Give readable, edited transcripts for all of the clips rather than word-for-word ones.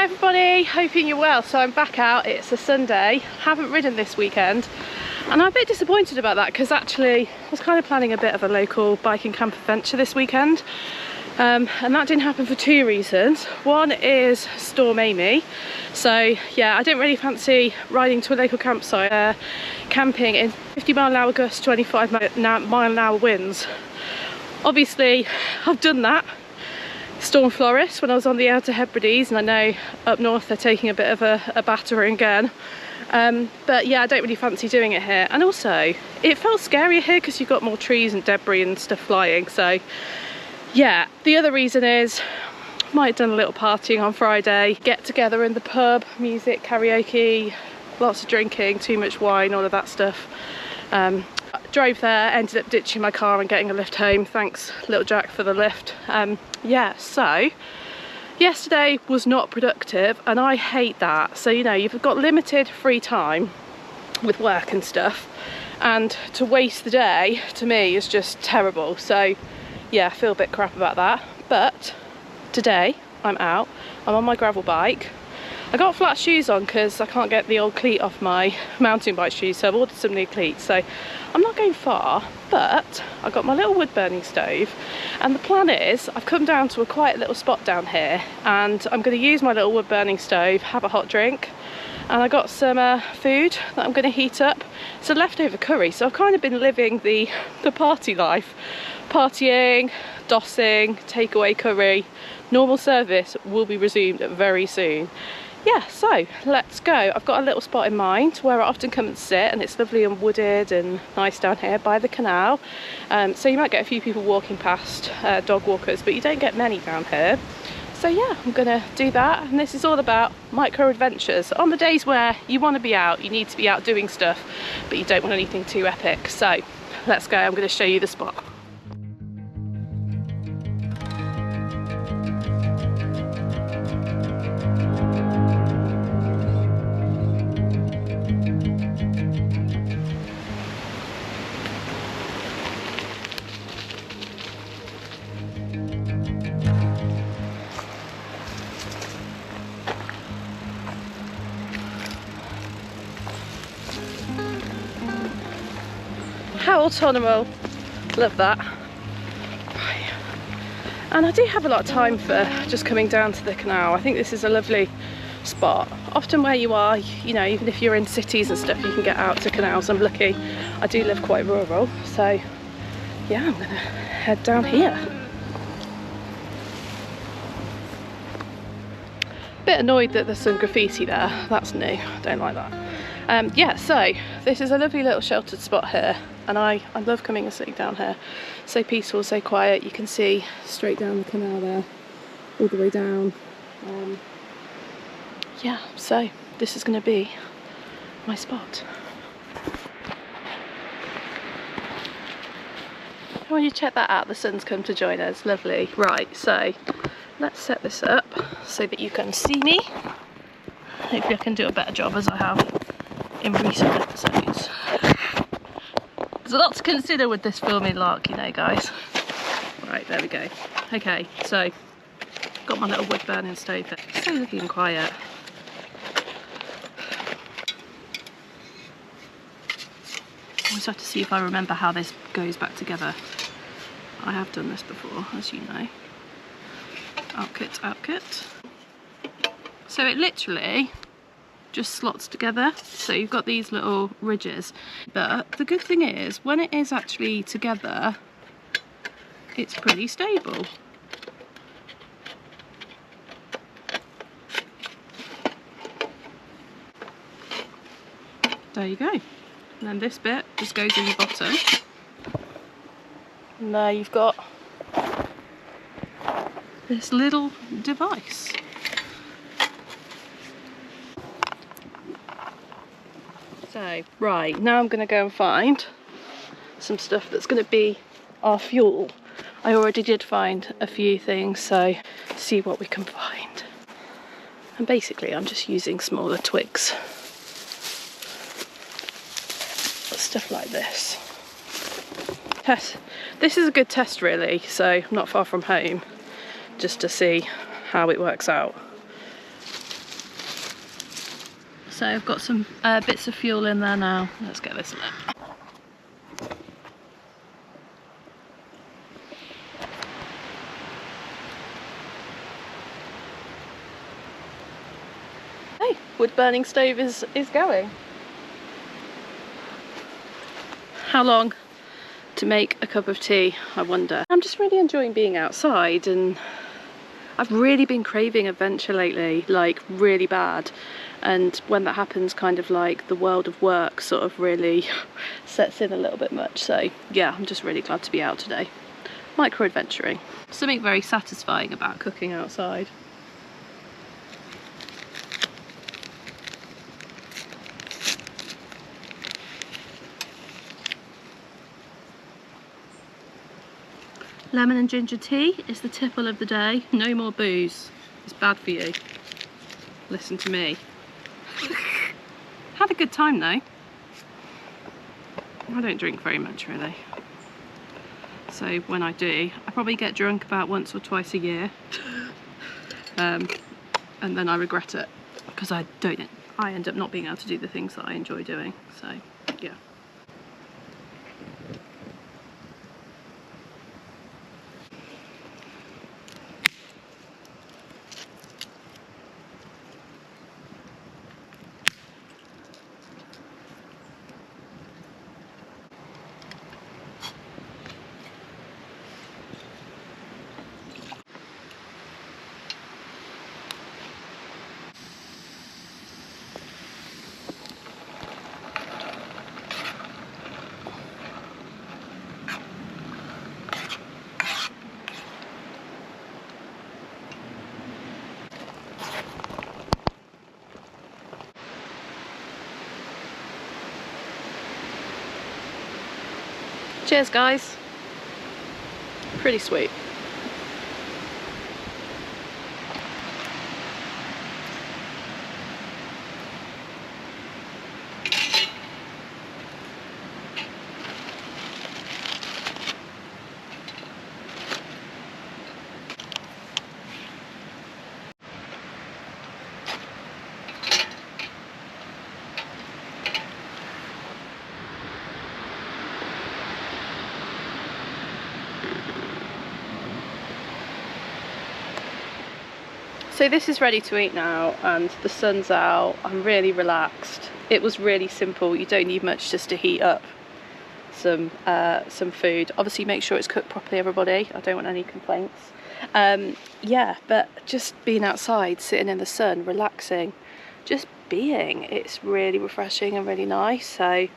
Hi everybody, hoping you're well. So I'm back out, it's a Sunday, haven't ridden this weekend and I'm a bit disappointed about that because actually I was kind of planning a bit of a local bike and camp adventure this weekend and that didn't happen for two reasons. One is Storm Amy, so yeah, I didn't really fancy riding to a local campsite, camping in 50-mile-an-hour gusts, 25-mile-an-hour winds. Obviously I've done that Storm Florist when I was on the Outer Hebrides, and I know up north they're taking a bit of a battering again, but yeah, I don't really fancy doing it here. And also it felt scarier here because you've got more trees and debris and stuff flying. So yeah, the other reason is might have done a little partying on Friday, get together in the pub, music, karaoke, lots of drinking, too much wine, all of that stuff. Drove there, ended up ditching my car and getting a lift home. Thanks little Jack for the lift. Yeah, so yesterday was not productive and I hate that. So, you know, you've got limited free time with work and stuff, and to waste the day to me is just terrible. So yeah, I feel a bit crap about that. But today I'm out, I'm on my gravel bike. I got flat shoes on because I can't get the old cleat off my mountain bike shoes, so I've ordered some new cleats. So I'm not going far, but I've got my little wood burning stove, and the plan is I've come down to a quiet little spot down here and I'm going to use my little wood burning stove, have a hot drink, and I got some food that I'm going to heat up. It's a leftover curry, so I've kind of been living the party life, partying, dossing, takeaway curry. Normal service will be resumed very soon. Yeah, so let's go. I've got a little spot in mind where I often come and sit, and it's lovely and wooded and nice down here by the canal. So you might get a few people walking past, dog walkers, but you don't get many down here. So yeah, I'm gonna do that, and this is all about micro adventures. On the days where you want to be out, you need to be out doing stuff, but you don't want anything too epic. So let's go, I'm gonna show you the spot. How autumnal, love that. Right. And I do have a lot of time for just coming down to the canal. I think this is a lovely spot. Often where you are, you know, even if you're in cities and stuff, you can get out to canals. I'm lucky, I do live quite rural, so yeah, I'm gonna head down here. Bit annoyed that there's some graffiti there, that's new, don't like that. Yeah, so this is a lovely little sheltered spot here, and I love coming and sitting down here. So peaceful, so quiet. You can see straight down the canal there, all the way down. Yeah, so this is going to be my spot. When you check that out, the sun's come to join us, lovely. Right, so let's set this up so that you can see me. Hopefully I can do a better job as I have in recent episodes. There's a lot to consider with this filming lark, you know, guys. Right, there we go. Okay, so got my little wood burning stove there. So lovely and quiet. Always have to see if I remember how this goes back together. I have done this before, as you know. Outfit, outfit. So it literally just slots together, so you've got these little ridges, but the good thing is when it is actually together it's pretty stable. There you go, and then this bit just goes in the bottom, and there you've got this little device. So, right, now I'm going to go and find some stuff that's going to be our fuel. I already did find a few things, so see what we can find. And basically I'm just using smaller twigs. Stuff like this. This is a good test really, so I'm not far from home, just to see how it works out. So I've got some bits of fuel in there now. Let's get this lit. Hey, wood burning stove is going. How long to make a cup of tea, I wonder. I'm just really enjoying being outside, and I've really been craving adventure lately, like really bad. And when that happens, kind of like the world of work sort of really sets in a little bit much. So yeah, I'm just really glad to be out today. Micro adventuring. Something very satisfying about cooking outside. Lemon and ginger tea is the tipple of the day. No more booze. It's bad for you. Listen to me. Had a good time though. I don't drink very much really. So when I do, I probably get drunk about once or twice a year. And then I regret it because I end up not being able to do the things that I enjoy doing. So yeah. Cheers guys. Pretty sweet. So this is ready to eat now, and the sun's out. I'm really relaxed. It was really simple. You don't need much just to heat up some food. Obviously make sure it's cooked properly, everybody. I don't want any complaints. Yeah, but just being outside, sitting in the sun, relaxing, just being, it's really refreshing and really nice. So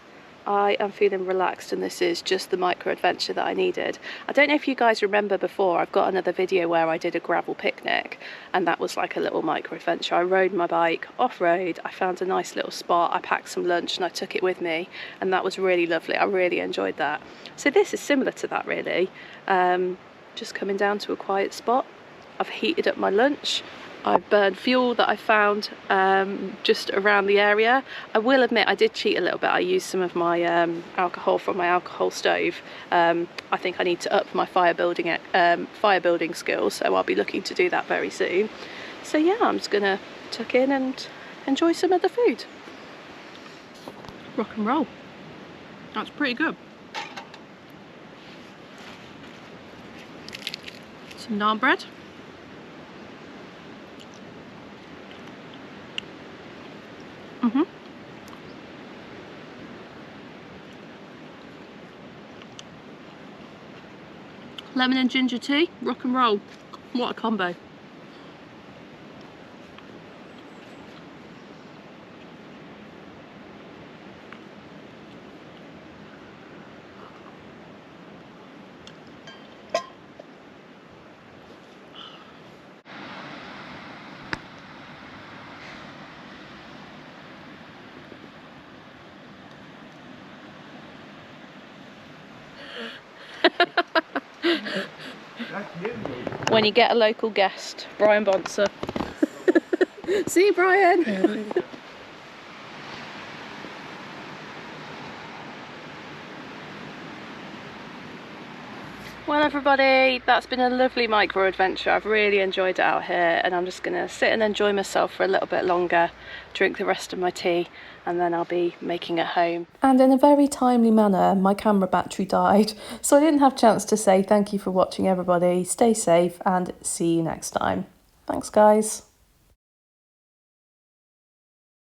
I am feeling relaxed, and this is just the micro adventure that I needed. I don't know if you guys remember before, I've got another video where I did a gravel picnic, and that was like a little micro adventure. I rode my bike off-road, I found a nice little spot, I packed some lunch and I took it with me, and that was really lovely. I really enjoyed that. So this is similar to that really, just coming down to a quiet spot. I've heated up my lunch. I've burned fuel that I found just around the area. I will admit I did cheat a little bit. I used some of my alcohol from my alcohol stove. I think I need to up my fire building skills, so I'll be looking to do that very soon. So yeah, I'm just gonna tuck in and enjoy some of the food. Rock and roll. That's pretty good. Some naan bread. Lemon and ginger tea, rock and roll. What a combo. When you get a local guest, Brian Bonser. See you, Brian. Well everybody, that's been a lovely micro adventure. I've really enjoyed it out here, and I'm just gonna sit and enjoy myself for a little bit longer, drink the rest of my tea, and then I'll be making it home. And in a very timely manner, my camera battery died, so I didn't have a chance to say thank you for watching everybody. Stay safe and see you next time. Thanks guys.